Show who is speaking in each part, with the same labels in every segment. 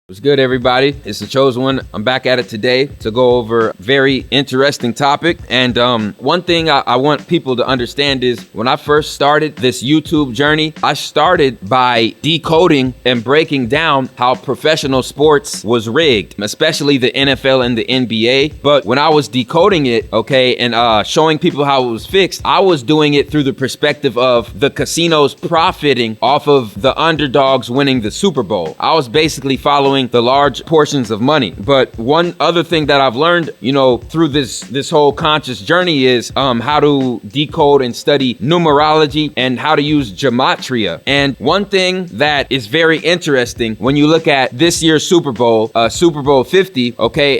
Speaker 1: What's good, everybody? It's the Chosen One. I'm back at it today to go over a very interesting topic. And one thing I want people to understand is when I first started this YouTube journey, I started by decoding and breaking down how professional sports was rigged, especially the NFL and the NBA. But when I was decoding it, and showing people how it was fixed, I was doing it through the perspective of the casinos profiting off of the underdogs winning the Super Bowl. I was basically following the large portions of money. But one other thing that I've learned, through this whole conscious journey is how to decode and study numerology and how to use gematria. And one thing that is very interesting when you look at this year's Super Bowl, Super Bowl 50,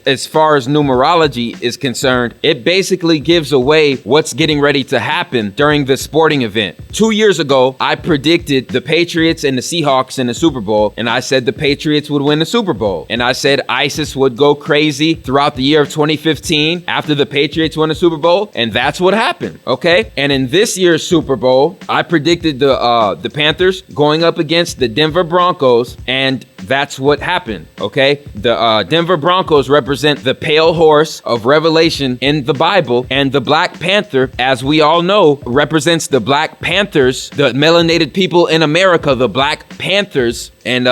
Speaker 1: as far as numerology is concerned, it basically gives away what's getting ready to happen during the sporting event. 2 years ago, I predicted the Patriots and the Seahawks in the Super Bowl, and I said the Patriots would win the Super Bowl. And I said ISIS would go crazy throughout the year of 2015 after the Patriots won the Super Bowl, and that's what happened, And in this year's Super Bowl, I predicted the Panthers going up against the Denver Broncos, and that's what happened, The Denver Broncos represent the pale horse of Revelation in the Bible, and the Black Panther, as we all know, represents the Black Panthers, the melanated people in America, the Black Panthers. And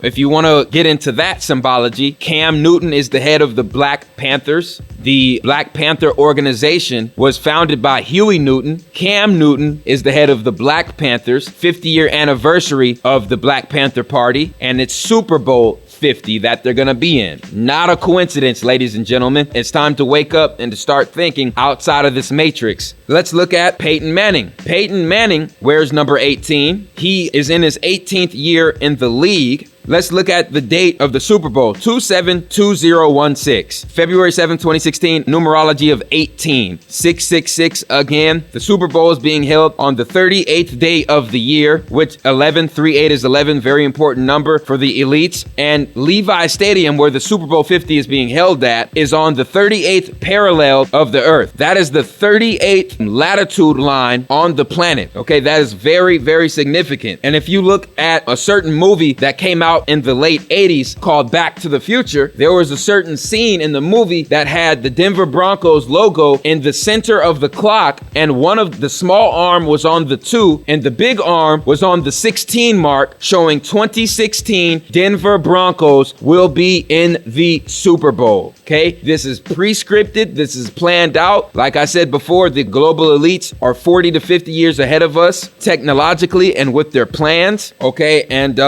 Speaker 1: if you want to get into that symbology, Cam Newton is the head of the Black Panthers. The Black Panther organization was founded by Huey Newton. Cam Newton is the head of the Black Panthers, 50-year anniversary of the Black Panther Party, and it's Super Bowl 50 that they're gonna be in. Not a coincidence, ladies and gentlemen. It's time to wake up and to start thinking outside of this matrix. Let's look at Peyton Manning. Peyton Manning wears number 18. He is in his 18th year in the league. Let's look at the date of the Super Bowl, 27/2016. February 7, 2016, numerology of 18. 666 again. The Super Bowl is being held on the 38th day of the year, which 1138 is 11, very important number for the elites. And Levi Stadium, where the Super Bowl 50 is being held at, is on the 38th parallel of the Earth. That is the 38th latitude line on the planet, That is very, very significant. And if you look at a certain movie that came out in the late 80s called Back to the Future, there was a certain scene in the movie that had the Denver Broncos logo in the center of the clock, and one of the small arm was on the 2 and the big arm was on the 16 mark, showing 2016 Denver Broncos will be in the Super Bowl. This is pre-scripted. This is planned out. Like I said before, the global elites are 40 to 50 years ahead of us technologically and with their plans. And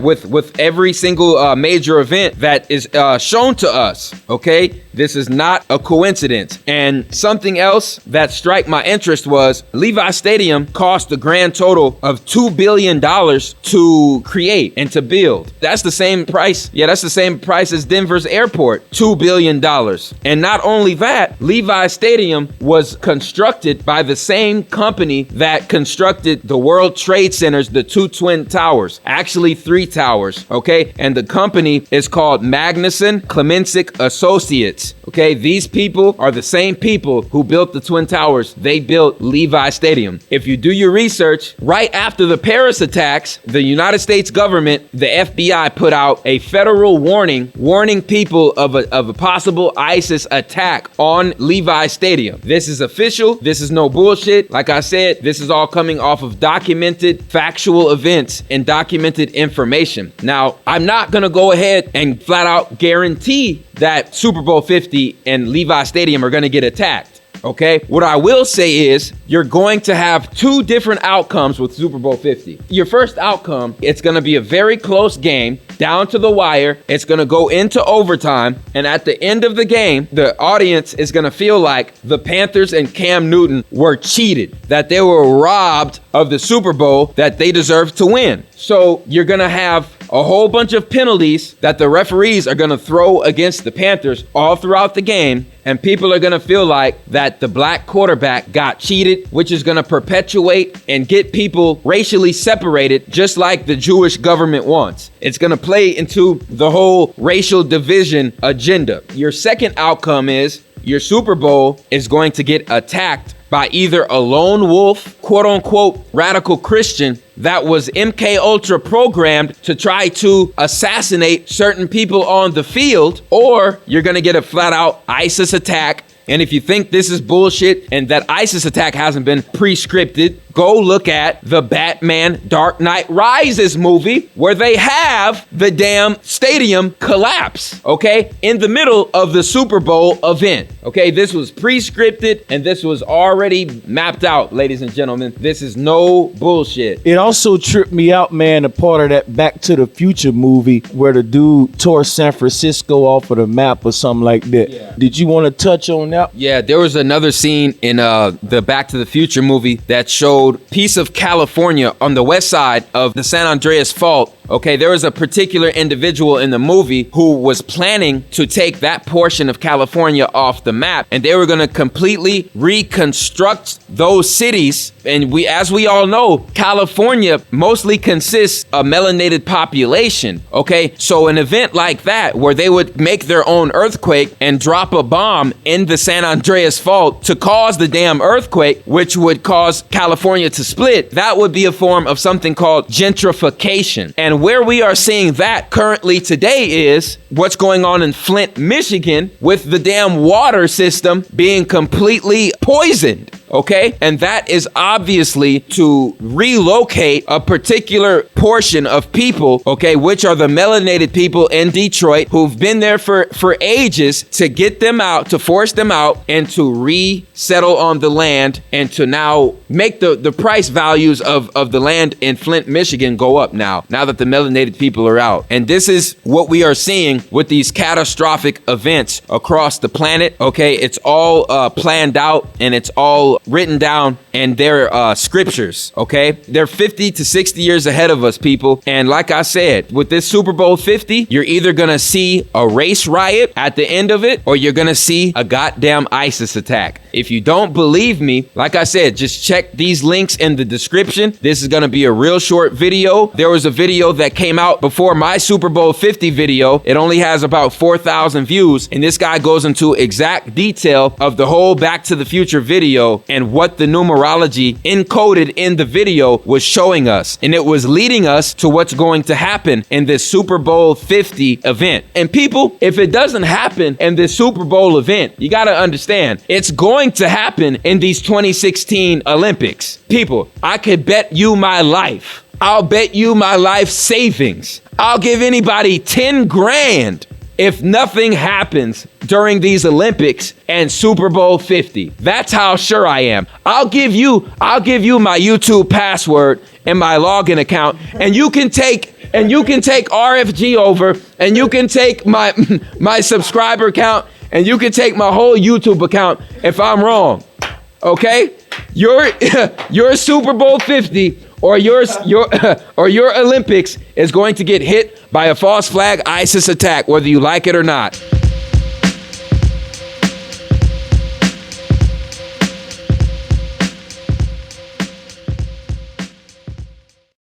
Speaker 1: with every single major event that is shown to us. This is not a coincidence. And something else that struck my interest was Levi Stadium cost a grand total of $2 billion to create and to build. That's the same price. Yeah, that's the same price as Denver's airport, $2 billion. And not only that, Levi Stadium was constructed by the same company that constructed the World Trade Centers, the 2 Twin Towers, actually 3 towers, And the company is called Magnuson Clemensic Associates. These people are the same people who built the Twin Towers. They built Levi Stadium. If you do your research, right after the Paris attacks, the United States government, the FBI, put out a federal warning people of a possible ISIS attack on Levi Stadium. This is official. This is no bullshit. Like I said, this is all coming off of documented factual events and documented information. Now, I'm not going to go ahead and flat out guarantee that Super Bowl 50 and Levi Stadium are going to get attacked. What I will say is you're going to have 2 different outcomes with Super Bowl 50. Your first outcome, it's going to be a very close game, down to the wire. It's going to go into overtime. And at the end of the game, the audience is going to feel like the Panthers and Cam Newton were cheated, that they were robbed of the Super Bowl that they deserved to win. So you're going to have a whole bunch of penalties that the referees are going to throw against the Panthers all throughout the game. And people are going to feel like that the black quarterback got cheated, which is going to perpetuate and get people racially separated, just like the Jewish government wants. It's going to play into the whole racial division agenda. Your second outcome is your Super Bowl is going to get attacked by either a lone wolf, quote unquote, radical Christian that was MK Ultra programmed to try to assassinate certain people on the field, or you're gonna get a flat out ISIS attack. And if you think this is bullshit and that ISIS attack hasn't been pre-scripted, go look at the Batman Dark Knight Rises movie where they have the damn stadium collapse, okay, in the middle of the Super Bowl event. Okay, this was pre-scripted and this was already mapped out, ladies and gentlemen. This is no bullshit.
Speaker 2: It also tripped me out, man, a part of that Back to the Future movie where the dude tore San Francisco off of the map or something like that. Yeah. Did you want to touch on that?
Speaker 1: Yeah, there was another scene in the Back to the Future movie that showed piece of California on the west side of the San Andreas Fault. Okay, there was a particular individual in the movie who was planning to take that portion of California off the map, and they were going to completely reconstruct those cities. And as we all know, California mostly consists of melanated population. Okay, so an event like that where they would make their own earthquake and drop a bomb in the San Andreas Fault to cause the damn earthquake, which would cause California to split, that would be a form of something called gentrification. And where we are seeing that currently today is what's going on in Flint, Michigan, with the damn water system being completely poisoned. Okay, and that is obviously to relocate a particular portion of people, okay, which are the melanated people in Detroit who've been there for ages, to get them out, to force them out, and to resettle on the land, and to now make the price values of the land in Flint, Michigan go up now that the melanated people are out. And this is what we are seeing with these catastrophic events across the planet. Okay, it's all planned out and it's all written down in their scriptures. Okay, they're 50 to 60 years ahead of us, people. And like I said, with this Super Bowl 50, you're either gonna see a race riot at the end of it, or you're gonna see a goddamn ISIS attack. If you don't believe me, like I said, just check these links in the description. This is gonna be a real short video. There was a video that came out before my Super Bowl 50 video. It only has about 4,000 views, and this guy goes into exact detail of the whole Back to the Future video and what the numerology encoded in the video was showing us. And it was leading us to what's going to happen in this Super Bowl 50 event. And people, if it doesn't happen in this Super Bowl event, you gotta understand, it's going to happen in these 2016 Olympics. People, I could bet you my life. I'll bet you my life savings. I'll give anybody 10 grand if nothing happens during these Olympics and Super Bowl 50. That's how sure I am. I'll give you my YouTube password and my login account, and you can take RFG over, and you can take my subscriber account, and you can take my whole YouTube account if I'm wrong. Okay? Your Super Bowl 50 or your Olympics is going to get hit by a false flag ISIS attack, whether you like it or not.